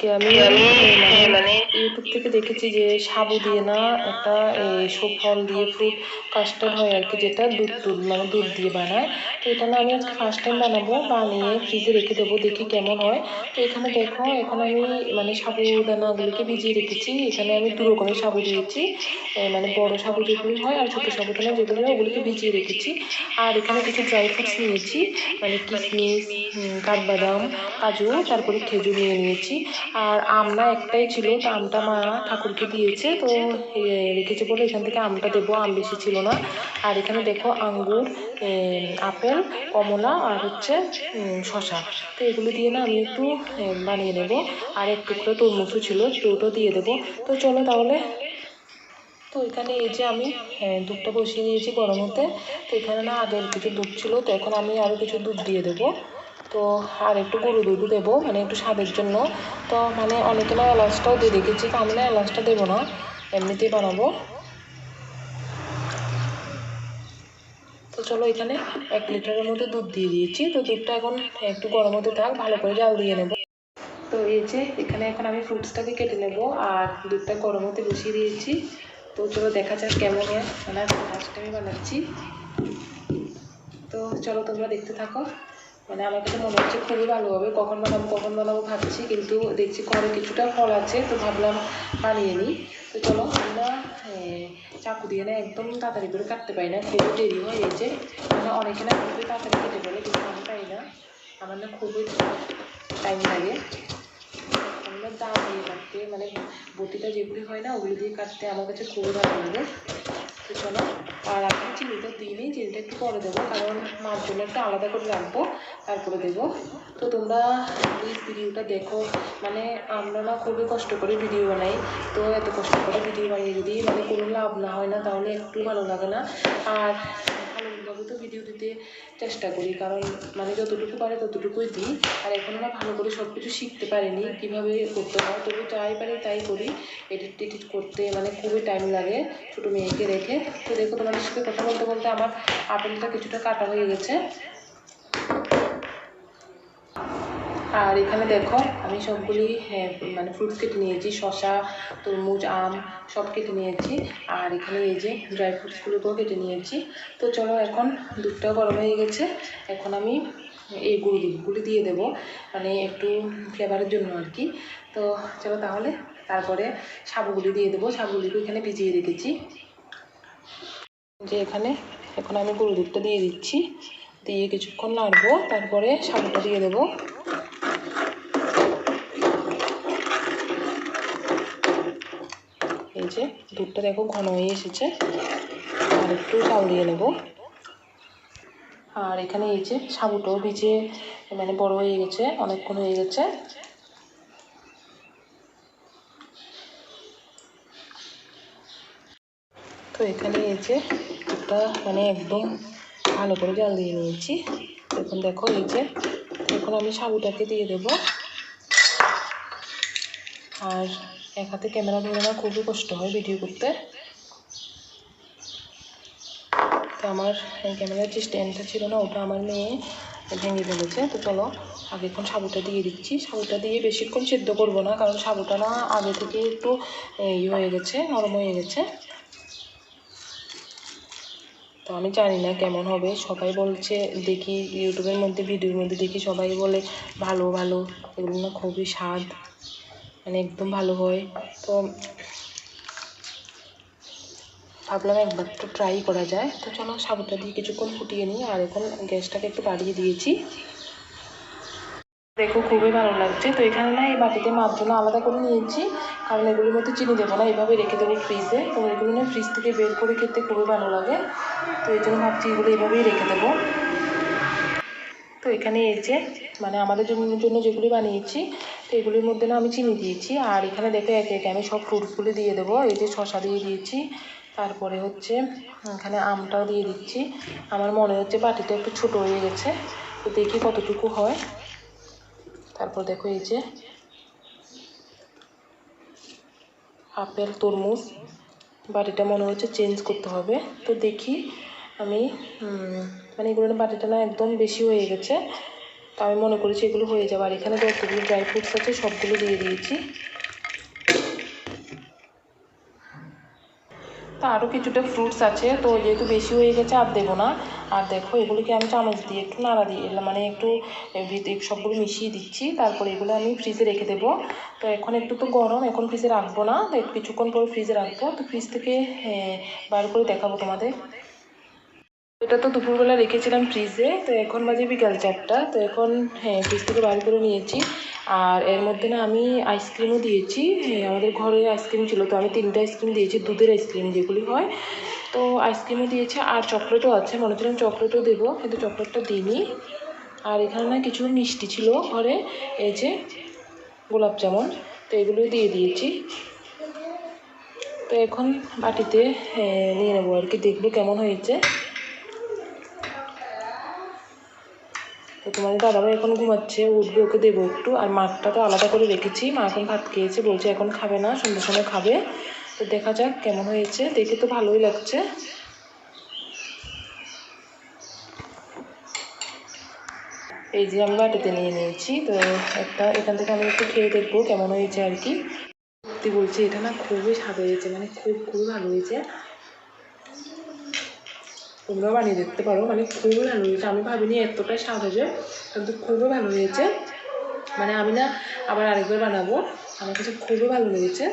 আজকে আমি মানে ইউটিউব থেকে দেখেছি যে সাবু দিয়ে না একটা সব ফল দিয়ে ফ্রুট কাস্টার্ড হয় আর কি, যেটা দুধ দিয়ে বানায়। তো এটা না আমি আজকে ফার্স্ট টাইম বানাবো, বানিয়ে ফ্রিজে রেখে দেবো, দেখি কেমন হয়। তো এখানে দেখো, এখন আমি মানে সাবুদানাগুলিকে ভিজিয়ে রেখেছি। এখানে আমি দু রকমের সাবু দিয়েছি, মানে বড় সাবু যেগুলি হয় আর ছোটো সাবুদানা যেগুলি হয় ওগুলিকে ভিজিয়ে রেখেছি। আর এখানে কিছু ড্রাই ফ্রুটস নিয়েছি, মানে কিশমিশ, কাঠবাদাম, কাজু, তারপরে খেজুর নিয়েছি। আর আমটা একটাই ছিল, তো আমটা মা ঠাকুরকে দিয়েছে, তো রেখেছে বলে এখান থেকে আমটা দেবো, আম বেশি ছিল না। আর এখানে দেখো আঙ্গুর, আপেল, কমলা আর হচ্ছে শশা। তো এগুলো দিয়ে না আমি একটু বানিয়ে নেব। আর এক টুকরো তরমুজও ছিল, তো ওটাও দিয়ে দেবো। তো চলো তাহলে। তো এখানে এই যে আমি দুধটা বসিয়ে দিয়েছি গরম হতে। তো এখানে না আগের কিছু দুধ ছিল, তো এখন আমি আরও কিছু দুধ দিয়ে দেবো। তো আর একটু গরু দুধও দেবো, মানে একটু স্বাদের জন্য। তো মানে অনেকে না এলাচটাও দিয়ে রেখেছি, তো আমি না এলাচটা দেবো না, এমনিতেই বানাবো। তো চলো, এখানে 1 লিটারের মধ্যে দুধ দিয়ে দিয়েছি। তো দুধটা এখন একটু গরম হতে থাক, ভালো করে জাল দিয়ে নেব। তো এই যে এখানে এখন আমি ফ্রুটসটাকে কেটে নেব, আর দুধটা গরম হতে বসিয়ে দিয়েছি। তো চলো দেখা যাক কেমন হয়, মানে ফার্স্ট টাইমে বানাচ্ছি। তো চলো তোমরা দেখতে থাকো। মানে আমার কাছে মনে হচ্ছে খুবই ভালো হবে। কখন বানাবো ভাবছি, কিন্তু দেখছি ঘরে কিছুটা ফল আছে, তো ভাবলাম বানিয়ে নিই। তো চলো, আমরা চাকু দিয়ে না একদম তাড়াতাড়ি করে কাটতে পারি না, খুবই দেরি হয়। এই যে মানে অনেকে না খুবই তাড়াতাড়ি কেটে ফেলে, কিন্তু আমি পারি না, আমার না খুবই টাইম লাগে। আমরা দা দিয়ে কাটতে, মানে বটিটা যেগুলি হয় না ওগুলি দিয়ে কাটতে আমার কাছে খুবই ভালো লাগে। তো চলো, আর আমি চিনিটা দিইনি, চিনিটা একটু পরে দেবো, কারণ মার জন্য একটু আলাদা করে রাখবো, তারপরে দেবো। তো তোমরা প্লিজ ভিডিওটা দেখো। মানে আমরা না খুবই কষ্ট করে ভিডিও বানাই, তো এত কষ্ট করে ভিডিও বানিয়ে যদি মানে কোনো লাভ না হয় না, তাহলে একটু ভালো লাগে না। আর ভালোভাবে তো ভিডিও দিতে চেষ্টা করি, কারণ মানে যতটুকু পারে ততটুকুই দিই। আর এখনও না ভালো করে সব কিছু শিখতে পারিনি কীভাবে করতে হয়, তবু যাই পারি তাই করি। এডিট করতে মানে খুবই টাইম লাগে ছোটো মেয়েকে রেখে। তো দেখো, তোমাদের সাথে কথা বলতে বলতে আমার আপেলটা কিছুটা কাটা হয়ে গেছে। আর এখানে দেখো আমি সবগুলি মানে ফ্রুটস কেটে নিয়েছি, শশা, তরমুজ, আম সব কেটে নিয়েছি। আর এখানে এই যে ড্রাই ফ্রুটসগুলোকেও কেটে নিয়েছি। তো চলো, এখন দুধটা গরম হয়ে গেছে, এখন আমি এই দুধগুলি দিয়ে দেবো, মানে একটু ফ্লেভারের জন্য আর কি। তো চলো তাহলে, তারপরে সাবুগুলি দিয়ে দেবো। সাবুগুলিকে এখানে ভিজিয়ে রেখেছি। যে এখানে এখন আমি গরু দুধটা দিয়ে দিচ্ছি, দিয়ে কিছুক্ষণ নাড়বো, তারপরে সাবুটা দিয়ে দেবো। এই যে দুধটা দেখো ঘন হয়ে এসেছে, আর একটু চাল দিয়ে নেব। আর এখানে এই যে সাবুটাও ভিজে মানে বড় হয়ে গেছে, অনেকক্ষণ হয়ে গেছে। তো এখানে এই যে দুধটা মানে একদম ভালো করে জাল দিয়ে নিয়েছি। এখন দেখো এই যে এখন আমি সাবুটাকে দিয়ে দেবো। আর এক হাতে ক্যামেরা ধরে না খুবই কষ্ট হয় ভিডিও করতে। তো আমার ক্যামেরার যে স্ট্যান্ডটা ছিল না, ওটা আমার মেয়ে ভেঙে ফেলেছে। তো চলো, আগে এখন সাবুটা দিয়ে দিচ্ছি। সাবুটা দিয়ে বেশিক্ষণ সেদ্ধ করবো না, কারণ সাবুটা না আগে থেকে একটু হয়ে গেছে, নরম হয়ে গেছে। তো আমি জানি না কেমন হবে, সবাই বলছে, দেখি ইউটিউবের মধ্যে ভিডিওর মধ্যে দেখি সবাই বলে ভালো ভালো, এগুলো না খুবই স্বাদ, মানে একদম ভালো হয়। তো ভাবলাম একবার একটু ট্রাই করা যায়। তো চলো, সাবুটা দিয়ে কিছুক্ষণ ফুটিয়ে নিই। আর এখন গ্যাসটাকে একটু বাড়িয়ে দিয়েছি। দেখো খুবই ভালো লাগছে। তো এখানে না এই বাটিতে মার জন্য আলাদা করে নিয়েছি, কারণ এগুলির মধ্যে চিনি দেবো না, এভাবে রেখে দেবো ফ্রিজে। তো এগুলো না ফ্রিজ থেকে বের করে খেতে খুবই ভালো লাগে, তো এই জন্য ভাবছি এগুলো এভাবেই রেখে দেবো। তো এখানে এই যে মানে আমাদের জন্য যেগুলি বানিয়েছি, তো এগুলির মধ্যে না আমি চিনি দিয়েছি। আর এখানে দেখো একে একে আমি সব ফ্রুটসগুলি দিয়ে দেবো। এই যে শশা দিয়ে দিয়েছি, তারপরে হচ্ছে এখানে আমটাও দিয়ে দিচ্ছি। আমার মনে হচ্ছে বাটিটা একটু ছোটো হয়ে গেছে, তো দেখি কতটুকু হয়। তারপর দেখো এই যে আপেল, তরমুজ, বাটিটা মনে হচ্ছে চেঞ্জ করতে হবে। তো দেখি আমি মানে এগুলো বাটিটা না একদম বেশি হয়ে গেছে, তো আমি মনে করেছি এগুলো হয়ে যাবে। আর এখানে যতগুলো ড্রাই ফ্রুটস আছে সবগুলো দিয়ে দিয়েছি। তো আরও কিছুটা ফ্রুটস আছে, তো যেহেতু বেশি হয়ে গেছে আর দেবো না। আর দেখো এগুলিকে আমি চামচ দিয়ে একটু নাড়া দিয়ে মানে একটু সবগুলো মিশিয়ে দিচ্ছি, তারপরে এগুলো আমি ফ্রিজে রেখে দেবো। তো এখন একটু তো গরম, এখন ফ্রিজে রাখবো না, তো কিছুক্ষণ পরে ফ্রিজে রাখবো। তো ফ্রিজ থেকে বার করে দেখাবো তোমাদের। এটা তো দুপুরবেলা রেখেছিলাম ফ্রিজে, তো এখন বাজে বিকাল 4টা। তো এখন ফ্রিজ থেকে বার করে নিয়েছি। আর এর মধ্যে না আমি আইসক্রিমও দিয়েছি। আমাদের ঘরে আইসক্রিম ছিল, তো আমি 3টে আইসক্রিম দিয়েছি, দুধের আইসক্রিম যেগুলি হয়। তো আইসক্রিমও দিয়েছি আর চকলেটও আছে, মনে ছিলাম চকলেটও দেবো কিন্তু চকলেটটা দিইনি। আর এখানে না কিছু মিষ্টি ছিল ঘরে, এই যে গোলাপ জামুন, তো এগুলো দিয়ে দিয়েছি। তো এখন বাটিতে নিয়ে নেবো আর কি, দেখবো কেমন হয়েছে। তো তোমাদের দাদাভাই এখন ঘুমাচ্ছে, উঠবে, ওকে দেবো একটু। আর মাঠটা তো আলাদা করে রেখেছি, মা এখন ভাত খেয়েছে, বলছে এখন খাবে না, সন্ধ্যার সময় খাবে। তো দেখা যাক কেমন হয়েছে, দেখে তো ভালোই লাগছে। এই যে আমি বাটিতে নিয়ে নিয়েছি, তো একটা এখান থেকে আমি একটু খেয়ে দেখবো কেমন হয়েছে আর কি। সত্যি বলছি এটা না খুবই স্বাদ হয়েছে, মানে খুবই ভালো হয়েছে। তোমরাও বানিয়ে দেখতে পারো, মানে খুবই ভালো হয়েছে। আমি ভাবিনি এতটাই স্বাদ হবে, কিন্তু খুবই ভালো হয়েছে। মানে আমি না আবার আরেকবার বানাবো, আমার কাছে খুবই ভালো লেগেছে।